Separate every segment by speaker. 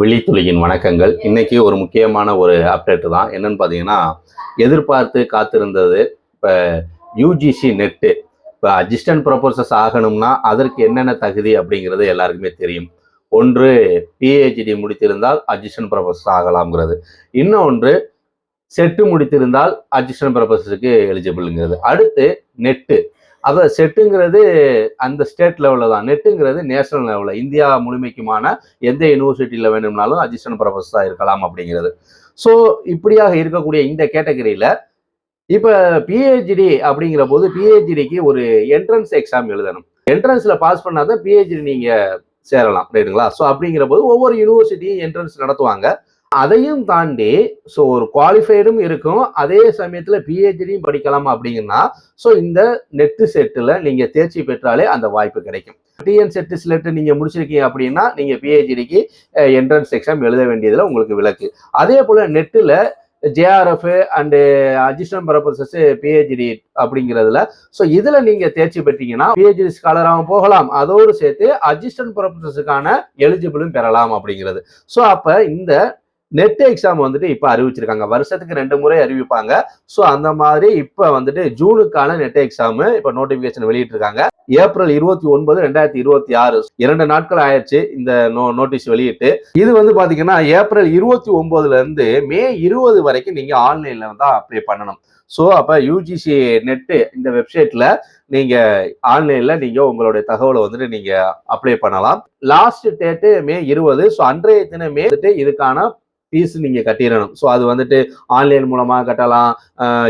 Speaker 1: விழித்துளியின் வணக்கங்கள். இன்னைக்கு ஒரு முக்கியமான ஒரு அப்டேட் தான். என்னன்னு பார்த்தீங்கன்னா, எதிர்பார்த்து காத்திருந்தது. இப்போ யூஜிசி நெட்டு இப்போ அசிஸ்டன்ட் ப்ரொஃபசர்ஸ் ஆகணும்னா அதற்கு என்னென்ன தகுதி அப்படிங்கிறது எல்லாருக்குமே தெரியும். ஒன்று, பிஹெச்டி முடித்திருந்தால் அசிஸ்டன்ட் ப்ரொஃபசர் ஆகலாம்ங்கிறது. இன்னொன்று, செட்டு முடித்திருந்தால் அசிஸ்டன்ட் ப்ரொஃபசருக்கு எலிஜிபிள்ங்கிறது. அடுத்து நெட்டு. அப்போ செட்டுங்கிறது அந்த ஸ்டேட் லெவலில் தான், நெட்டுங்கிறது நேஷனல் லெவலில் இந்தியா முழுமைக்குமான எந்த யூனிவர்சிட்டியில் வேணும்னாலும் அசிஸ்டன்ட் ப்ரொஃபஸராக இருக்கலாம் அப்படிங்கிறது. ஸோ இப்படியாக இருக்கக்கூடிய இந்த கேட்டகரியில் இப்போ பிஹெச்டி அப்படிங்கிற போது பிஹெச்டிக்கு ஒரு என்ட்ரன்ஸ் எக்ஸாம் எழுதணும். என்ட்ரன்ஸில் பாஸ் பண்ணாதான் பிஹெச்டி நீங்கள் சேரலாம், ரைட்டுங்களா? ஸோ அப்படிங்கிற போது ஒவ்வொரு யூனிவர்சிட்டியும் என்ட்ரன்ஸ் நடத்துவாங்க. அதையும் தாண்டி ஸோ ஒரு குவாலிஃபைடும் இருக்கும், அதே சமயத்தில் பிஹெச்டியும் படிக்கலாம் அப்படிங்கன்னா ஸோ இந்த நெட்டு செட்டில் நீங்கள் தேர்ச்சி பெற்றாலே அந்த வாய்ப்பு கிடைக்கும். டிஎன் செட்டு செலக்ட் நீங்கள் முடிச்சிருக்கீங்க அப்படின்னா நீங்கள் பிஹெச்டிக்கு என்ட்ரன்ஸ் எக்ஸாம் எழுத வேண்டியதில் உங்களுக்கு விலக்கு. அதே போல் நெட்டில் JRF and assistant professors PhD அப்படிங்கிறதுல ஸோ இதில் நீங்கள் தேர்ச்சி பெற்றீங்கன்னா பிஹெச்டி ஸ்காலராகவும் போகலாம், அதோடு சேர்த்து அசிஸ்டன்ட் ப்ரொஃபசர்ஸுக்கான எலிஜிபிளும் பெறலாம் அப்படிங்கிறது. ஸோ அப்போ இந்த நெட் எக்ஸாம் வந்துட்டு இப்போ அறிவிச்சிருக்காங்க. வருஷத்துக்கு 2 முறை அறிவிப்பாங்க. ஸோ அந்த மாதிரி இப்போ வந்துட்டு ஜூனுக்கான நெட் எக்ஸாம் இப்போ நோட்டிஃபிகேஷன் வெளியிட்டிருக்காங்க. ஏப்ரல் 29, 2026 2 நாட்கள் ஆயிடுச்சு இந்த நோட்டீஸ் வெளியிட்டு. இது வந்து பாத்தீங்கன்னா ஏப்ரல் 29ல இருந்து மே 20 வரைக்கும் நீங்க ஆன்லைன்ல தான் அப்ளை பண்ணணும். ஸோ அப்ப யூஜிசி நெட்டு இந்த வெப்சைட்ல நீங்க ஆன்லைன்ல நீங்க உங்களுடைய தகவலை வந்துட்டு நீங்க அப்ளை பண்ணலாம். லாஸ்ட் டேட்டு மே 20. ஸோ அன்றைய தினமே இதுக்கான ஃபீஸ் நீங்க கட்டிடணும். ஸோ அது வந்துட்டு ஆன்லைன் மூலமா கட்டலாம்,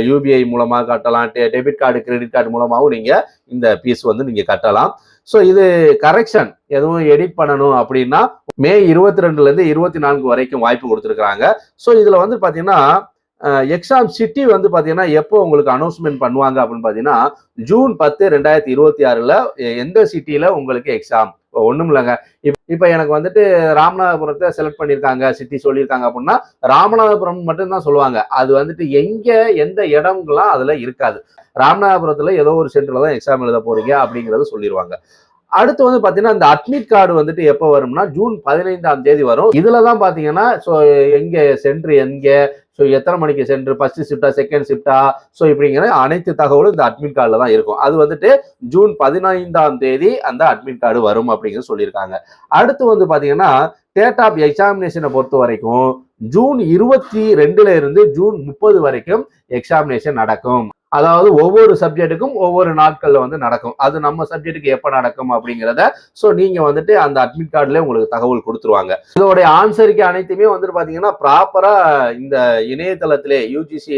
Speaker 1: யூபிஐ மூலமா கட்டலாம், டெபிட் கார்டு கிரெடிட் கார்டு மூலமாகவும் நீங்க இந்த ஃபீஸ் வந்து நீங்க கட்டலாம். ஸோ இது கரெக்ஷன் எதுவும் எடிட் பண்ணணும் அப்படின்னா மே 22ல இருந்து 24 வரைக்கும் வாய்ப்பு கொடுத்துருக்காங்க. ஸோ இதுல வந்து பாத்தீங்கன்னா எக்ஸாம் சிட்டி வந்து பாத்தீங்கன்னா எப்போ உங்களுக்கு அனௌன்ஸ்மெண்ட் பண்ணுவாங்க அப்படின்னு பாத்தீங்கன்னா ஜூன் 10, 2026 எந்த சிட்டியில உங்களுக்கு எக்ஸாம். ஒண்ணும் இல்லைங்க, இப்ப எனக்கு வந்துட்டு ராமநாதபுரத்தை செலக்ட் பண்ணிருக்காங்க, சிட்டி சொல்லியிருக்காங்க அப்படின்னா ராமநாதபுரம் மட்டும்தான் சொல்லுவாங்க. அது வந்துட்டு எங்க எந்த இடம்லாம் அதுல இருக்காது. ராமநாதபுரத்துல ஏதோ ஒரு சென்டர்ல தான் எக்ஸாம் எழுத போறீங்க அப்படிங்கறது சொல்லிடுவாங்க. அடுத்து வந்து பாத்தீங்கன்னா இந்த அட்மிட் கார்டு வந்துட்டு எப்போ வரும்னா ஜூன் 15ஆம் தேதி வரும். இதுலதான் பாத்தீங்கன்னா ஸோ எங்க சென்டர், எங்க ஸோ எத்தனை மணிக்கு சென்டர், ஃபர்ஸ்ட் ஷிஃப்டா செகண்ட் ஷிஃப்டா ஸோ இப்படிங்கிற அனைத்து தகவலும் இந்த அட்மிட் கார்டில் தான் இருக்கும். அது வந்துட்டு ஜூன் 15ஆம் தேதி அந்த அட்மிட் கார்டு வரும் அப்படிங்கிறது சொல்லியிருக்காங்க. அடுத்து வந்து பாத்தீங்கன்னா டேட் ஆஃப் எக்ஸாமினேஷனை பொறுத்த வரைக்கும் ஜூன் 22ல இருந்து ஜூன் 30 வரைக்கும் எக்ஸாமினேஷன் நடக்கும். அதாவது ஒவ்வொரு சப்ஜெக்ட்டுக்கும் ஒவ்வொரு நாட்கள்ல வந்து நடக்கும். அது நம்ம சப்ஜெக்ட்டுக்கு எப்ப நடக்கும் அப்படிங்கிறத ஸோ நீங்க வந்துட்டு அந்த அட்மிட் கார்டுல உங்களுக்கு தகவல் கொடுத்துருவாங்க. இதோடைய ஆன்சருக்கு அனைத்துமே வந்துட்டு பாத்தீங்கன்னா ப்ராப்பரா இந்த இணையதளத்திலே யூஜிசி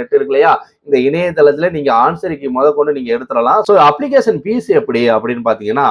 Speaker 1: நெட் இருக்கு இல்லையா, இந்த இணையதளத்துல நீங்க ஆன்சருக்கு கொண்டு நீங்க எடுத்துடலாம். ஸோ அப்ளிகேஷன் ஃபீஸ் எப்படி அப்படின்னு பாத்தீங்கன்னா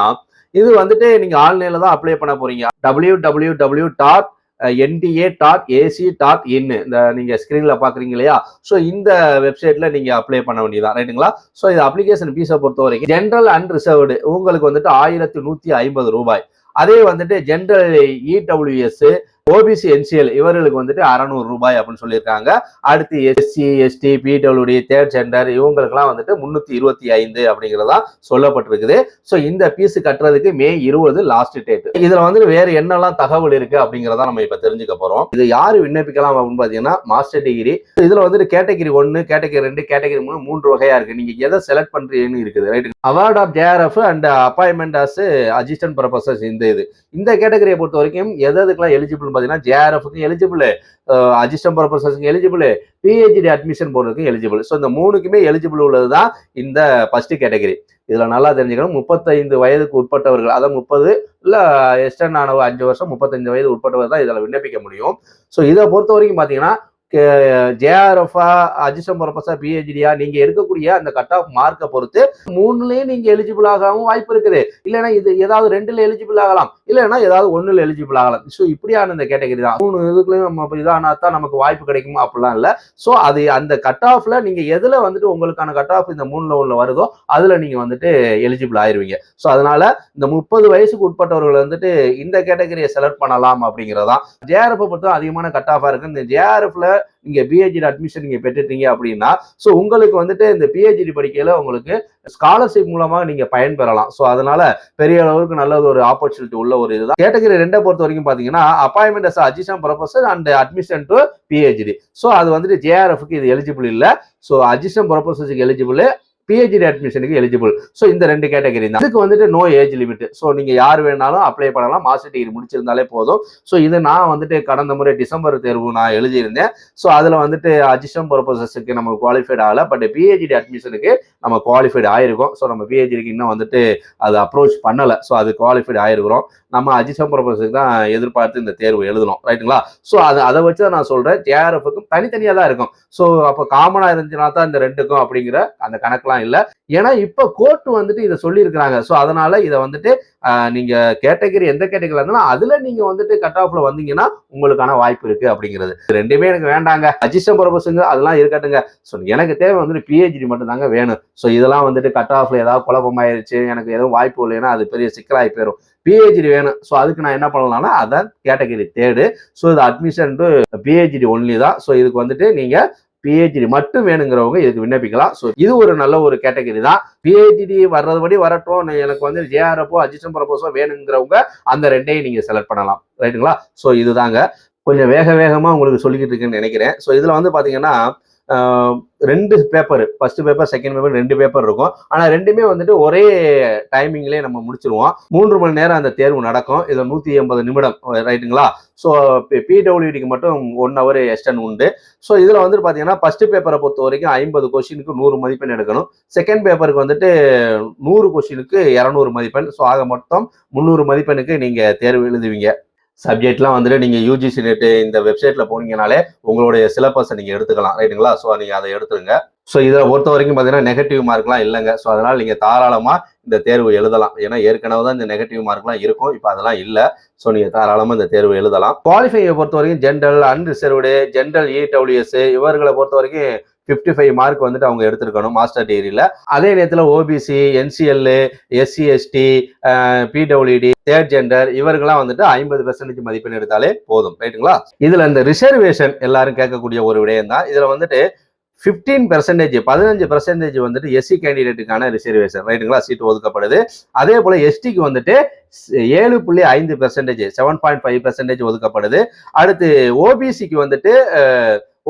Speaker 1: இது வந்துட்டு நீங்க ஆன்லைன்ல தான் அப்ளை பண்ண போறீங்க. www.nda.ac.in இந்த நீங்க ஸ்கிரீன்ல பாக்குறீங்க இல்லையா, ஸோ இந்த வெப்சைட்ல நீங்க அப்ளை பண்ண வேண்டியதான், ரைட்டுங்களா? ஸோ இது அப்ளிகேஷன் ஃபீஸை பொறுத்த வரைக்கும் ஜென்ரல் அண்ட் ரிசர்வ்டு உங்களுக்கு வந்துட்டு 1150 ரூபாய். அதே வந்துட்டு ஜென்ரல் இடபிள்யூஎஸ், ஓபிசி, என்சிஎல் இவர்களுக்கு வந்துட்டு 600 ரூபாய் அப்படின்னு சொல்லியிருக்காங்க. அடுத்து SC, ST, PWD, third gender இவங்களுக்குலாம் வந்துட்டு 325 அப்படிங்கிறதா சொல்லப்பட்டிருக்குது. ஸோ இந்த ஃபீஸ் கட்டுறதுக்கு மே 20 லாஸ்ட் டேட். இதுல வந்துட்டு வேற என்னெல்லாம் தகவல் இருக்கு அப்படிங்கிறதா நம்ம இப்ப தெரிஞ்சுக்க போறோம். இது யாரு விண்ணப்பிக்கலாம் அப்படின்னு பாத்தீங்கன்னா மாஸ்டர் டிகிரி. இதுல வந்துட்டு கேட்டகரி 1, கேட்டகரி 2, கேட்டகரி 3 3 வகையா இருக்கு. நீங்க எதை செலக்ட் பண்றீங்கன்னு இருக்குது, right? Award of JRF and appointment as assistant professors இந்த கேட்டகரியை பொறுத்த வரைக்கும் எதுக்கெல்லாம் எலிஜிபிள் பாத்தீங்கன்னா ஜேஆர்எஃப்க்கு எலிஜிபிள், அசிஸ்டன்ட் ப்ரொஃபசர்ஸ்க்கு எலிஜிபிள், பிஹெச்டி அட்மிஷன் போடுறதுக்கு எலிஜிபிள். ஸோ இந்த 3க்குமே எலிஜிபிள் உள்ளதுதான் இந்த ஃபர்ஸ்ட் கேட்டகரி. இதுல நல்லா தெரிஞ்சுக்கணும், 35 வயதுக்கு உட்பட்டவர்கள், அதாவது 30 இல்ல எக்ஸ்டர்ன் ஆனவ 5 வருஷம் 35 வயது உட்பட்டவர் தான் இதுல விண்ணப்பிக்க முடியும். ஸோ இதை பொறுத்த வரைக்கும் பாத்தீங்கன்னா ஜேஆர்எஃப்ஆ, அசிஸ்டன்ட் ப்ரொஃபசர், பிஹெச்டியா நீங்க எடுக்கக்கூடிய அந்த கட் ஆஃப் மார்க்கை பொறுத்து 3லயும் நீங்க எலிஜிபிள் ஆகவும் வாய்ப்பு இருக்குது. இல்லைன்னா இது ஏதாவது 2ல எலிஜிபிள் ஆகலாம், இல்லைன்னா ஏதாவது 1ல எலிஜிபிள் ஆகலாம். ஸோ இப்படியான இந்த கேட்டகரி தான். 3 இதுக்குள்ளயும் நம்ம இதானாத்தான் நமக்கு வாய்ப்பு கிடைக்குமா அப்படிலாம் இல்லை. ஸோ அது அந்த கட் ஆஃப்ல நீங்க எதுல வந்துட்டு உங்களுக்கான கட் ஆஃப் இந்த 3ல 1ல வருதோ அதுல நீங்க வந்துட்டு எலிஜிபிள் ஆயிருவீங்க. ஸோ அதனால இந்த 30 வயசுக்கு உட்பட்டவர்கள் வந்துட்டு இந்த கேட்டகரியை செலக்ட் பண்ணலாம் அப்படிங்கிறதா. ஜேஆர்எஃப் பொறுத்த அதிகமான கட் ஆஃபா இருக்கு. இந்த ஜேஆர்எஃப்ல நீங்க பிஹெச்டி அட்மிஷன் நீங்க பெற்றுட்டீங்க அப்படின்னா ஸோ உங்களுக்கு வந்துட்டு இந்த பிஹெச்டி படிக்கையில உங்களுக்கு ஸ்காலர்ஷிப் மூலமா நீங்க பயன்பெறலாம். ஸோ அதனால பெரிய அளவுக்கு நல்ல ஒரு ஆப்பர்ச்சுனிட்டி உள்ள ஒரு இதுதான். கேட்டகரி 2 பொறுத்த வரைக்கும் பாத்தீங்கன்னா appointment as assistant professor and admission to PhD. So அது வந்துட்டு ஜேஆர்எஃப்க்கு இது எலிஜிபிள் இல்ல. ஸோ அசிஸ்டன்ட் ப்ரொஃபசருக்கு எலிஜிபிள், பிஹெச்டி அட்மிஷனுக்கு எலிஜிபிள். ஸோ இந்த 2 கேட்டகரி தான். இதுக்கு வந்துட்டு நோ ஏஜ் லிமிட். ஸோ நீங்க யார் வேணாலும் அப்ளை பண்ணலாம். மாஸ்டர் டிகிரி முடிச்சிருந்தாலே போதும். ஸோ இது நான் வந்துட்டு கடந்த முறை டிசம்பர் தேர்வு நான் எழுதியிருந்தேன். ஸோ அதுல வந்துட்டு அசிஸ்டன்ட் ப்ரொஃபசர்ஸ்க்கு நம்ம குவாலிஃபைட் ஆகல. பட் பிஹெச்டி அட்மிஷனுக்கு நம்ம குவாலிஃபைட் ஆயிருக்கோம். ஸோ நம்ம பிஹெச்டிக்கு இன்னும் வந்துட்டு அது அப்ரோச் பண்ணல. ஸோ அது குவாலிஃபைட் ஆயிருக்கிறோம். நம்ம அசிஸ்டன்ட் ப்ரொஃபசருக்கு தான் எதிர்பார்த்து இந்த தேர்வு எழுதணும். ரைட்டுங்களா? ஸோ அதை வச்சு நான் சொல்றேன், ஜேஆர்எஃப்க்கும் தனித்தனியா தான் இருக்கும். ஸோ அப்போ காமனா இருந்துச்சுன்னா தான் இந்த 2க்கும் அப்படிங்கிற அந்த கணக்கெல்லாம் இல்லை. ஏன்னா இப்ப கோர்ட் வந்துட்டு இதை சொல்லி இருக்கிறாங்க. ஸோ அதனால இதை வந்துட்டு நீங்க கேட்டகரி எந்த கேட்டகரியில இருந்தாலும் அதுல நீங்க வந்துட்டு கட் ஆஃப்ல வந்தீங்கன்னா உங்களுக்கான வாய்ப்பு இருக்கு அப்படிங்கிறது. 2மே எனக்கு வேண்டாங்க, அசிஸ்டன்ட் ப்ரொஃபசருங்க அதெல்லாம் இருக்கட்டுங்க. ஸோ எனக்கு தேவை வந்துட்டு பிஹெச்டி மட்டும் தாங்க வேணும். ஸோ இதெல்லாம் வந்துட்டு கட் ஆஃப்ல ஏதாவது குழப்பமாயிருச்சு, எனக்கு எதுவும் வாய்ப்பு இல்லைன்னா அது பெரிய சிக்கலாகி போயிடும். பிஹெச்டி வேணும். ஸோ அதுக்கு நான் என்ன பண்ணலாம்னா அதான் கேட்டகரி 3. ஸோ இது அட்மிஷன் டு பிஹெச்டி ஒன்லி தான். ஸோ இதுக்கு வந்துட்டு நீங்க பிஹெச்டி மட்டும் வேணுங்கிறவங்க இதுக்கு விண்ணப்பிக்கலாம். ஸோ இது ஒரு நல்ல ஒரு கேட்டகரி தான். பிஹெச்டி வர்றதுபடி வரட்டும், எனக்கு வந்து ஜேஆர்எஃப் அசிஸ்டன்ட் ப்ரொஃபஸரோ வேணுங்கிறவங்க அந்த 2ஐயும் நீங்க செலக்ட் பண்ணலாம். ரைட்டுங்களா? ஸோ இதுதாங்க கொஞ்சம் வேகமா உங்களுக்கு சொல்லிக்கிட்டு இருக்குன்னு நினைக்கிறேன். ஸோ இதுல வந்து பாத்தீங்கன்னா 2 paper, first paper second paper 2 paper இருக்கும். ஆனா 2மே வந்துட்டு ஒரே டைமிங்லேயே நம்ம முடிச்சிருவோம். 3 மணி நேரம் அந்த தேர்வு நடக்கும். இதுல 180 நிமிடம். ரைட்டுங்களா? ஸோ பிடபிள்யூடிக்கு மட்டும் 1 ஹவர் எக்ஸ்டன் உண்டு. ஸோ இதுல வந்துட்டு பாத்தீங்கன்னா ஃபர்ஸ்ட் பேப்பரை பொறுத்த வரைக்கும் 50 கொஸ்டினுக்கு 100 மதிப்பெண் எடுக்கணும். செகண்ட் பேப்பருக்கு வந்துட்டு 100 கொஸ்டினுக்கு 200 மதிப்பெண். ஸோ ஆக மொத்தம் 300 மதிப்பெண்ணுக்கு நீங்க தேர்வு எழுதுவீங்க. சப்ஜெக்ட்லாம் வந்துட்டு நீங்க யூஜிசி நெட் இந்த வெப்சைட்ல போனீங்கனாலே உங்களுடைய சிலபஸை நீங்க எடுத்துக்கலாம். ரைட்டுங்களா? ஸோ நீங்க அதை எடுத்துருங்க. ஸோ இதை பொறுத்த வரைக்கும் பார்த்தீங்கன்னா நெகட்டிவ் மார்க்லாம் இல்லைங்க. ஸோ அதனால நீங்க தாராளமா இந்த தேர்வு எழுதலாம். ஏன்னா ஏற்கனவே தான் இந்த நெகட்டிவ் மார்க்லாம் இருக்கும், இப்போ அதெல்லாம் இல்லை. ஸோ நீங்க தாராளமா இந்த தேர்வு எழுதலாம். குவாலிஃபையை பொறுத்த வரைக்கும் ஜென்ரல், அன்ரிசர்வ்டு, ஜென்ரல் இடபிள்யூஎஸ் இவர்களை பொறுத்த வரைக்கும் 55 மார்க் வந்துட்டு அவங்க எடுத்திருக்கணும் மாஸ்டர் டிகிரியில. அதே நேரத்தில் OBC, NCL, SC ST, PWD, third gender இவர்கள்லாம் வந்துட்டு 50% மதிப்பெண் எடுத்தாலே போதும். ரைட்டுங்களா? இதுல இந்த ரிசர்வேஷன் எல்லாரும் கேட்கக்கூடிய ஒரு விடயம் தான். இதுல வந்துட்டு 15% வந்துட்டு எஸ்சி கேண்டிடேட்டுக்கான ரிசர்வேஷன். ரைட்டுங்களா? சீட் ஒதுக்கப்படுது. அதே போல எஸ்டிக்கு வந்துட்டு 7.5% 7.5% ஒதுக்கப்படுது. அடுத்து ஓபிசிக்கு வந்துட்டு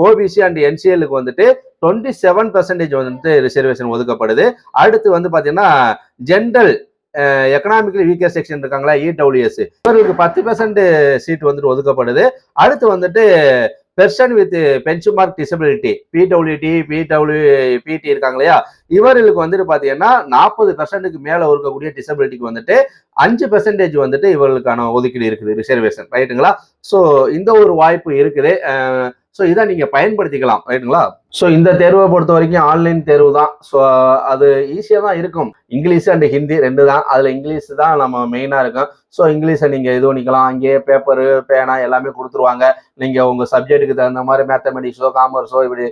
Speaker 1: ஓபிசி அண்ட் என்சிஎலுக்கு வந்துட்டு 27% வந்துட்டு ரிசர்வேஷன் ஒதுக்கப்படுது. அடுத்து வந்து பாத்தீங்கன்னா ஜென்ரல் எக்கனாமிக்கலி வீக்கர் செக்ஷன் இருக்காங்களா, இடபிள்யூஎஸ் இவர்களுக்கு 10% சீட் வந்துட்டு ஒதுக்கப்படுது. அடுத்து வந்துட்டு பெர்சன் வித் பெஞ்ச்மார்க் டிசபிலிட்டி பிடி இருக்காங்க இல்லையா, இவர்களுக்கு வந்துட்டு பாத்தீங்கன்னா 40%க்கு மேல இருக்கக்கூடிய டிசபிலிட்டிக்கு வந்துட்டு 5% வந்துட்டு இவர்களுக்கான ஒதுக்கீடு இருக்குது, ரிசர்வேஷன். ரைட்டுங்களா? ஸோ இந்த ஒரு வாய்ப்பு இருக்குது. ஸோ இதை நீங்க பயன்படுத்திக்கலாம். ரைட்டுங்களா? ஸோ இந்த தேர்வை பொறுத்த வரைக்கும் ஆன்லைன் தேர்வு தான். ஸோ அது ஈஸியாக தான் இருக்கும். இங்கிலீஷ் அண்ட் ஹிந்தி 2 தான். அதில் இங்கிலீஷ் தான் நம்ம மெயினாக இருக்கும். ஸோ இங்கிலீஷை நீங்கள் இது பண்ணிக்கலாம். அங்கேயே பேப்பரு, பேனா எல்லாமே கொடுத்துருவாங்க. நீங்கள் உங்கள் சப்ஜெக்ட்டுக்கு தகுந்த மாதிரி மேத்தமெட்டிக்ஸோ காமர்ஸோ இப்படி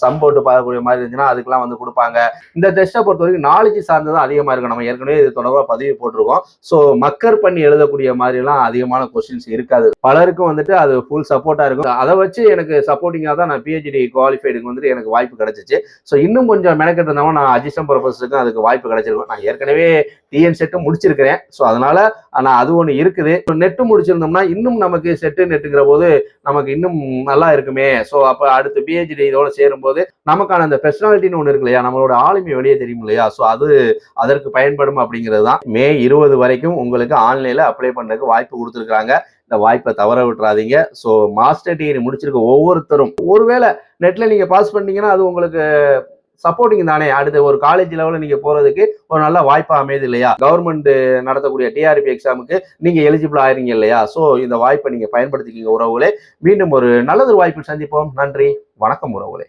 Speaker 1: சம் போட்டு பார்க்கக்கூடிய மாதிரி இருந்துச்சுன்னா அதுக்கெல்லாம் வந்து கொடுப்பாங்க. இந்த டெஸ்ட்டை பொறுத்த வரைக்கும் நாலேஜ் சார்ந்து தான் அதிகமாக இருக்கும். நம்ம ஏற்கனவே இது தொடர்பாக பதிவு போட்டிருக்கோம். ஸோ மக்கர் பண்ணி எழுதக்கூடிய மாதிரிலாம் அதிகமான கொஸ்டின்ஸ் இருக்காது. பலருக்கும் வந்துட்டு அது ஃபுல் சப்போர்ட்டாக இருக்கும். அதை வச்சு எனக்கு சப்போர்ட்டிங்காக தான் நான் பிஹெச்டி குவாலிஃபைடுக்கு வந்துட்டு எனக்கு வாய்ப்பு கிடைச்சிச்சு. ஸோ இன்னும் கொஞ்சம் மெனக்கெட்டு இருந்தவங்க நான் அசிஸ்டன்ட் ப்ரொஃபஸருக்கும் அதுக்கு வாய்ப்பு கிடைச்சிருக்கும். நான் ஏற்கனவே டிஎன் செட்டும் முடிச்சிருக்கிறேன். ஸோ அதனால ஆனால் அது ஒன்று இருக்குது. நெட்டு முடிச்சிருந்தோம்னா இன்னும் நமக்கு செட்டு நெட்டுங்கிற போது நமக்கு இன்னும் நல்லா இருக்குமே. ஸோ அப்போ அடுத்து பிஹெச்டி இதோட சேரும்போது நமக்கான அந்த பெர்சனாலிட்டின்னு ஒன்று இருக்கு இல்லையா, நம்மளோட ஆளுமை வெளியே தெரியும் இல்லையா, ஸோ அது அதற்கு பயன்படும் அப்படிங்கிறது தான். மே 20 வரைக்கும் உங்களுக்கு ஆன்லைனில் அப்ளை பண்ணுறதுக்கு வாய்ப்பு கொடுத்துருக்காங்க. இந்த வாய்ப்பை தவற விட்டுறாதீங்க. ஸோ மாஸ்டர் டிகிரி முடிச்சிருக்க ஒவ்வொருத்தரும் ஒருவேளை நெட்ல நீங்க பாஸ் பண்ணீங்கன்னா அது உங்களுக்கு சப்போர்ட்டிங் தானே. அடுத்த ஒரு காலேஜ் லெவலில் நீங்க போறதுக்கு ஒரு நல்ல வாய்ப்பா அமையுது இல்லையா. கவர்மெண்ட் நடத்தக்கூடிய டிஆர்பி எக்ஸாமுக்கு நீங்க எலிஜிபிள் ஆயிருங்க இல்லையா. ஸோ இந்த வாய்ப்பை நீங்க பயன்படுத்திக்கிங்க உறவுகளே. மீண்டும் ஒரு நல்லதொரு வாய்ப்பில் சந்திப்போம். நன்றி, வணக்கம் உறவுகளே.